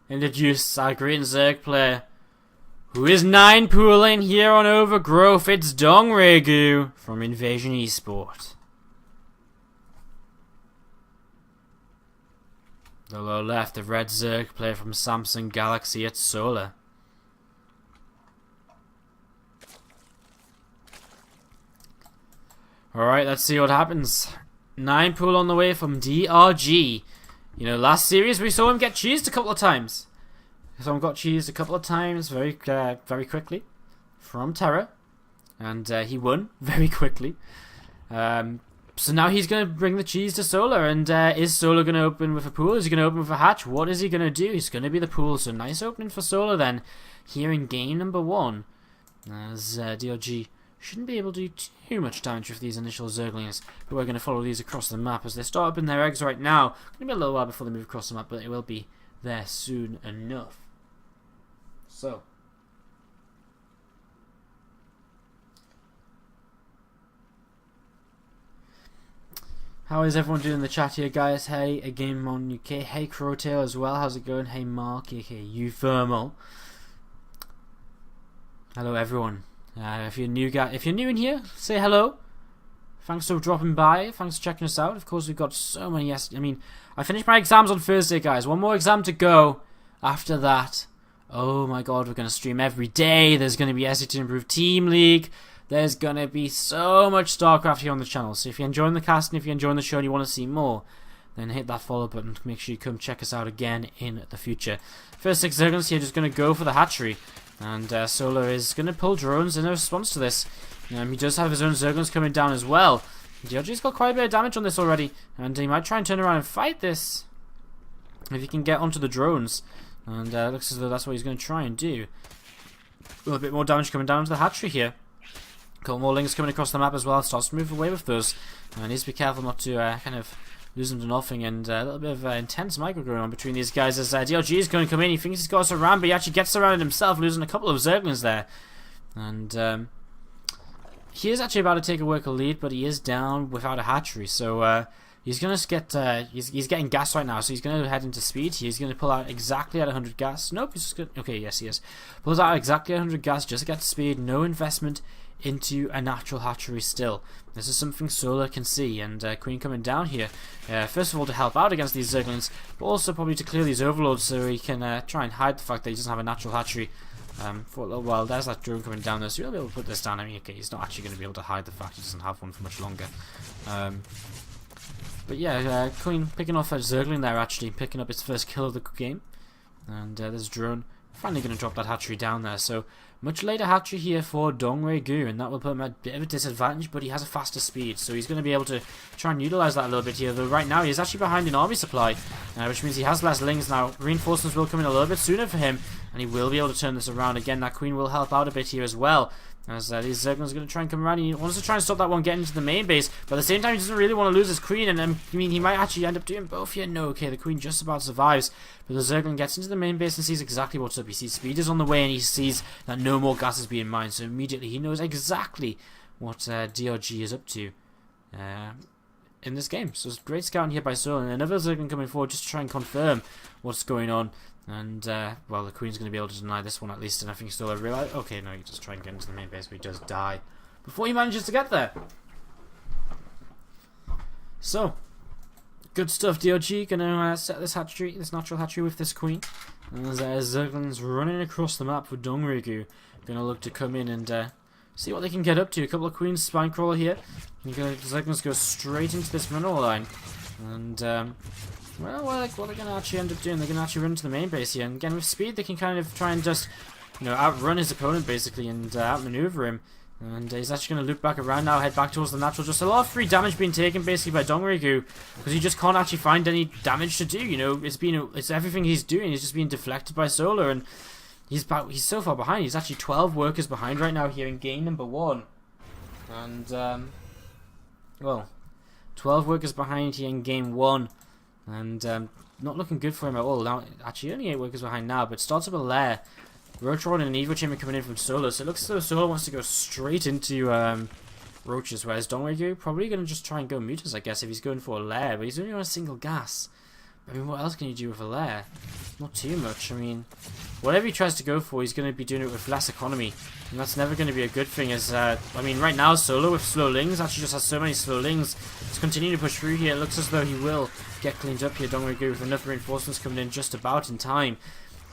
introduce our green Zerg player, who is 9 pooling here on Overgrowth. It's DongRaeGu from Invasion Esport. The low left, the red Zerg player from Samsung Galaxy at Solar. Alright, let's see what happens. 9 pool on the way from DRG. You know, last series we saw him get cheesed a couple of times. Someone got cheesed a couple of times very quickly from Terra. And he won very quickly. So now he's going to bring the cheese to Solar. And is Solar going to open with a pool? Is he going to open with a hatch? What is he going to do? He's going to be the pool. So nice opening for Solar then. Here in game number 1. As DRG shouldn't be able to do too much damage with these initial Zerglings. But we're going to follow these across the map as they start opening their eggs right now. It's going to be a little while before they move across the map. But it will be there soon enough. So. How is everyone doing in the chat here, guys? Hey, a Game on UK. Hey, Crowtail as well. How's it going? Hey, Mark, aka Uthermal. Hello, everyone. If you're new in here, say hello. Thanks for dropping by. Thanks for checking us out. Of course, we've got so many. I mean, I finished my exams on Thursday, guys. One more exam to go. After that, oh my God, we're gonna stream every day. There's gonna be SC2I Improved Team League. There's gonna be so much StarCraft here on the channel. So if you're enjoying the cast and if you're enjoying the show and you want to see more, then hit that follow button to make sure you come check us out again in the future. First 6 seconds here, just gonna go for the hatchery, and Solar is gonna pull drones in response to this. He does have his own Zerglings coming down as well. DRG's got quite a bit of damage on this already, and he might try and turn around and fight this if he can get onto the drones. And looks as though that's what he's going to try and do. A little bit more damage coming down to the hatchery here. Couple more lings coming across the map as well. Starts to move away with those. Needs to be careful not to kind of lose them to nothing. And a little bit of intense micro going on between these guys as DRG is going to come in. He thinks he's got us around, but he actually gets surrounded himself, losing a couple of Zerglings there. And he is actually about to take a worker lead, but he is down without a hatchery. So he's going to get he's getting gas right now, so he's going to head into speed. He's going to pull out exactly at 100 gas. Nope, he's just going to, okay, yes he is. Pulls out exactly at 100 gas just to get speed. No investment into a natural hatchery still. This is something Solar can see, and Queen coming down here. First of all to help out against these Zerglings, but also probably to clear these overlords so he can try and hide the fact that he doesn't have a natural hatchery for a little while. There's that drone coming down there, so he'll be able to put this down. I mean, okay, he's not actually going to be able to hide the fact he doesn't have one for much longer. But yeah, Queen picking off a Zergling there, actually picking up its first kill of the game. And there's drone finally going to drop that hatchery down there. So much later hatchery here for DongRaeGu, and that will put him at a bit of a disadvantage, but he has a faster speed, so he's going to be able to try and utilize that a little bit here. Though right now he is actually behind an army supply, which means he has less lings now. Reinforcements will come in a little bit sooner for him, and he will be able to turn this around. Again, that Queen will help out a bit here as well, as these Zerglings are going to try and come around. He wants to try and stop that one getting into the main base, but at the same time he doesn't really want to lose his Queen, and I mean, he might actually end up doing both here. No, okay, the Queen just about survives, but the Zergling gets into the main base and sees exactly what's up. He sees speed is on the way, and he sees that no more gas is being mined, so immediately he knows exactly what DRG is up to in this game. So it's great scouting here by Solar, and another Zergling coming forward just to try and confirm what's going on. And, well, the Queen's going to be able to deny this one at least, and I think Solar realize. Okay, no, he just try and get into the main base, but he does die before he manages to get there. So, good stuff. DRG going to set this hatchery, this natural hatchery with this Queen. And there's Zerglings running across the map for DongRaeGu. Going to look to come in and see what they can get up to. A couple of Queens spine crawler here. Zerglings go straight into this mineral line. And, well, what they're going to actually end up doing, they're going to actually run into the main base here. And again, with speed, they can kind of try and just, you know, outrun his opponent, basically, and outmaneuver him. And he's actually going to loop back around now, head back towards the natural. Just a lot of free damage being taken, basically, by DongRaeGu, because he just can't actually find any damage to do, you know. It's everything he's doing is just being deflected by Solar, and he's so far behind. He's actually 12 workers behind right now here in game number 1. And, well, 12 workers behind here in game 1. And not looking good for him at all. Now, actually, only 8 workers behind now, but starts up a lair. Roach Rod and an Evo Chamber coming in from Solar. So it looks as though Solar wants to go straight into Roaches, whereas DongRaeGu probably going to just try and go Mutas, I guess, if he's going for a lair. But he's only on a single gas. I mean, what else can you do with a lair? Not too much. I mean, whatever he tries to go for, he's going to be doing it with less economy. And that's never going to be a good thing. As I mean, right now, Solo with slow lings actually just has so many slow lings. He's continuing to push through here. It looks as though he will get cleaned up here. DongRaeGu with enough reinforcements coming in just about in time.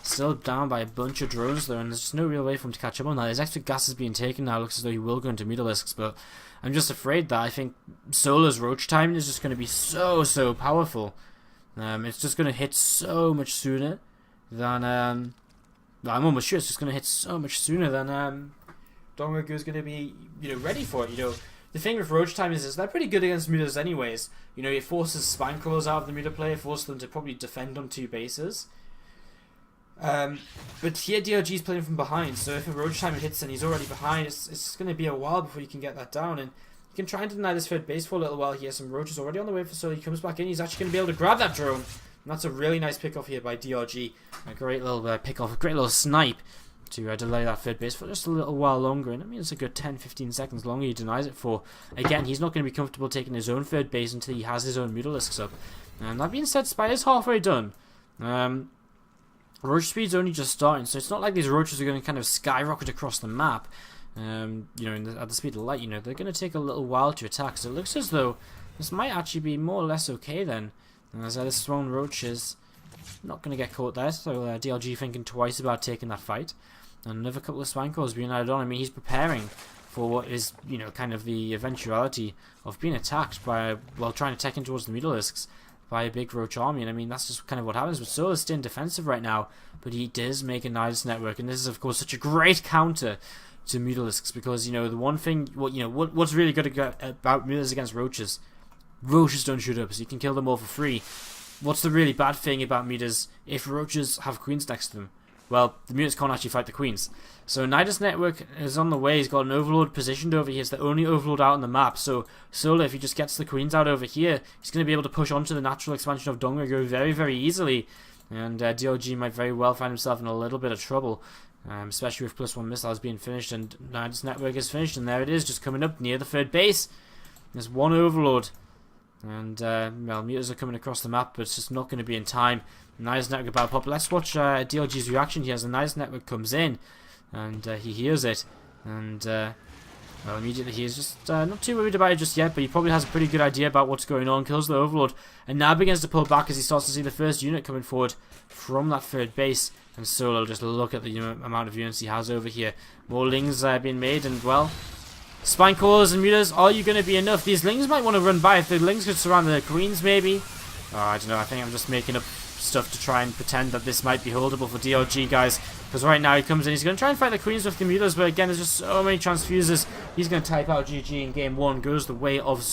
Still down by a bunch of drones though, and there's just no real way for him to catch up on that. His extra gas is being taken now. It looks as though he will go into Mutalisks, but I'm just afraid that I think Solo's roach timing is just going to be so powerful. It's just going to hit so much sooner than I'm almost sure it's just going to hit so much sooner than DongRaeGu is going to be ready for it. The thing with roach timing is they're pretty good against mutas anyways. It forces spine crawlers out of the muta player, forces them to probably defend on 2 bases. But here DRG's playing from behind, so if a roach timer hits and he's already behind, it's going to be a while before you can get that down, and you can try and deny this third base for a little while here. Some roaches already on the way for Solo. He comes back in, he's actually going to be able to grab that drone, and that's a really nice pick off here by DRG. A great little pick off, a great little snipe to delay that third base for just a little while longer, and I mean it's a good 10-15 seconds longer he denies it for. Again, he's not going to be comfortable taking his own third base until he has his own Mutalisks up. And that being said, Spider's halfway done. Roach speed's only just starting, so it's not like these roaches are going to kind of skyrocket across the map. At the speed of light, they're going to take a little while to attack. So it looks as though this might actually be more or less okay then. As this thrown roach is not going to get caught there, so DLG thinking twice about taking that fight. And another couple of spine calls being added on. I mean, he's preparing for what is, kind of the eventuality of being attacked by, trying to tech in towards the Mutalisks by a big roach army, and I mean that's just kind of what happens. But Solo's staying defensive right now, but he does make a nice network, and this is of course such a great counter to Mutalisks, because the one thing, what's really good about Mutalisks against roaches don't shoot up, so you can kill them all for free. What's the really bad thing about mutas? If roaches have queens next to them, well, the mutas can't actually fight the queens. So Nidus network is on the way. He's got an overlord positioned over here. It's the only overlord out on the map. So Solo, if he just gets the queens out over here, he's going to be able to push onto the natural expansion of DongRaeGu very easily. And DLG might very well find himself in a little bit of trouble, especially with +1 missiles being finished. And Nidus network is finished, and there it is, just coming up near the third base. There's one overlord. And, mutas are coming across the map, but it's just not going to be in time. Nidus network about to pop. Let's watch DLG's reaction here as the Nidus network comes in. And he hears it. And, immediately he's just not too worried about it just yet, but he probably has a pretty good idea about what's going on. Kills the overlord. And now begins to pull back as he starts to see the first unit coming forward from that third base. And Solo, just look at the amount of units he has over here. More lings being made, and, spine crawlers and mutas, are you going to be enough? These lings might want to run by. If the lings could surround the queens, maybe. Oh, I don't know. I think I'm just making up stuff to try and pretend that this might be holdable for DLG, guys. Because right now he comes in, he's going to try and fight the queens with the mutas, but again, there's just so many transfuses. He's going to type out GG in game 1. Goes the way of